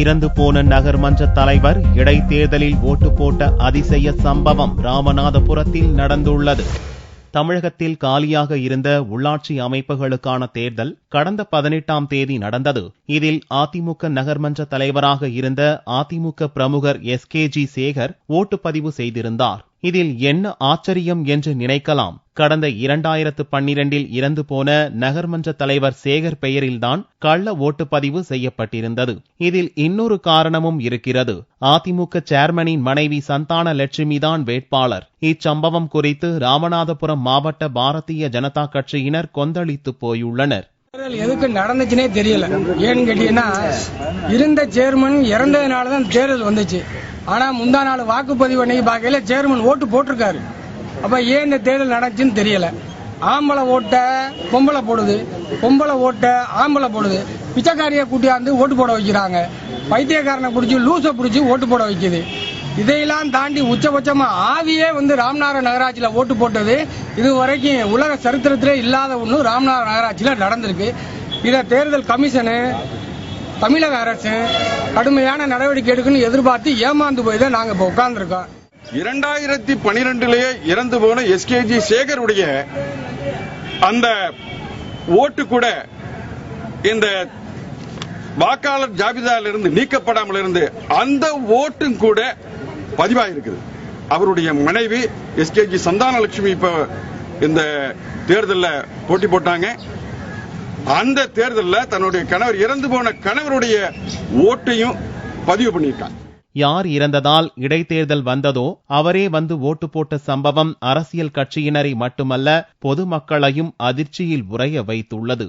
இறந்து போன நகர்மன்ற தலைவர் இடைத்தேர்தலில் ஓட்டு போட்ட அதிசய சம்பவம் ராமநாதபுரத்தில் நடந்துள்ளது. தமிழகத்தில் காலியாக இருந்த உள்ளாட்சி அமைப்புகளுக்கான தேர்தல் கடந்த 18ஆம் தேதி நடந்தது. இதில் அதிமுக நகர்மன்ற தலைவராக இருந்த அதிமுக பிரமுகர் SKG சேகர் ஓட்டுப்பதிவு செய்திருந்தார். இதில் என்ன ஆச்சரியம் என்று நினைக்கலாம். கடந்த 2012இல் இறந்து போன நகர்மன்ற தலைவர் சேகர் பெயரில்தான் கள்ள ஓட்டுப்பதிவு செய்யப்பட்டிருந்தது. இதில் இன்னொரு காரணமும் இருக்கிறது. அதிமுக சேர்மனின் மனைவி சந்தான லட்சுமிதான் வேட்பாளர். இச்சம்பவம் குறித்து ராமநாதபுரம் மாவட்ட பாரதிய ஜனதா கட்சியினர் கொந்தளித்து போயுள்ளனர். எதுக்கு நடந்துச்சுனே தெரியல. ஏன்னு கேட்டீங்கன்னா, இருந்த சேர்மன் இறந்ததுனாலதான் தேர்தல் வந்துச்சு. ஆனா முந்தா நாள் வாக்குப்பதிவு அன்னைக்கு பார்க்கல சேர்மன் ஓட்டு போட்டிருக்காரு. அப்ப ஏன் இந்த தேர்தல் நடந்துச்சுன்னு தெரியல. ஆம்பளை ஓட்ட பொம்பளை போடுது, பொம்பளை ஓட்ட ஆம்பளை போடுது. பிச்சைக்காரியை கூட்டியாந்து ஓட்டு போட வைக்கிறாங்க. பைத்தியக்காரனை பிடிச்சி லூசை பிடிச்சி ஓட்டு போட வைக்குது. இதையெல்லாம் தாண்டி உச்சபட்சமா ஆவியே ராமநாதபுரம் நகராட்சியில ஓட்டு போட்டது இதுவரைக்கும் உலக சரித்திரத்திலே இல்லாத ஒண்ணு ராமநாதபுரம் நகராட்சியில நடந்திருக்கு. இத தேர்தல் கமிஷனு தமிழக அரசு கடுமையான நடவடிக்கை எடுக்கணும்னு எதிர்பார்த்து ஏமாந்து போய் தான் நாங்க இப்ப உட்கார்ந்துருக்கோம். 2012 இறந்து போன SKG சேகருடைய அந்த ஓட்டு கூட இந்த வாக்காளர் ஜாபிதாவிலிருந்து நீக்கப்படாமல் இருந்து அந்த ஓட்டும் கூட பதிவாயிருக்குது. அவருடைய மனைவி SKG சந்தானலட்சுமி இப்ப இந்த தேர்தலில் போட்டி போட்டாங்க. அந்த தேர்தலில் தன்னுடைய கணவர் இறந்து போன கணவருடைய ஓட்டையும் பதிவு பண்ணியிருக்காங்க. யார் இறந்ததால் இடைத்தேர்தல் வந்ததோ அவரே வந்து ஓட்டு போட்ட சம்பவம் அரசியல் கட்சியினரை மட்டுமல்ல பொதுமக்களையும் அதிர்ச்சியில் உறைய வைத்துள்ளது.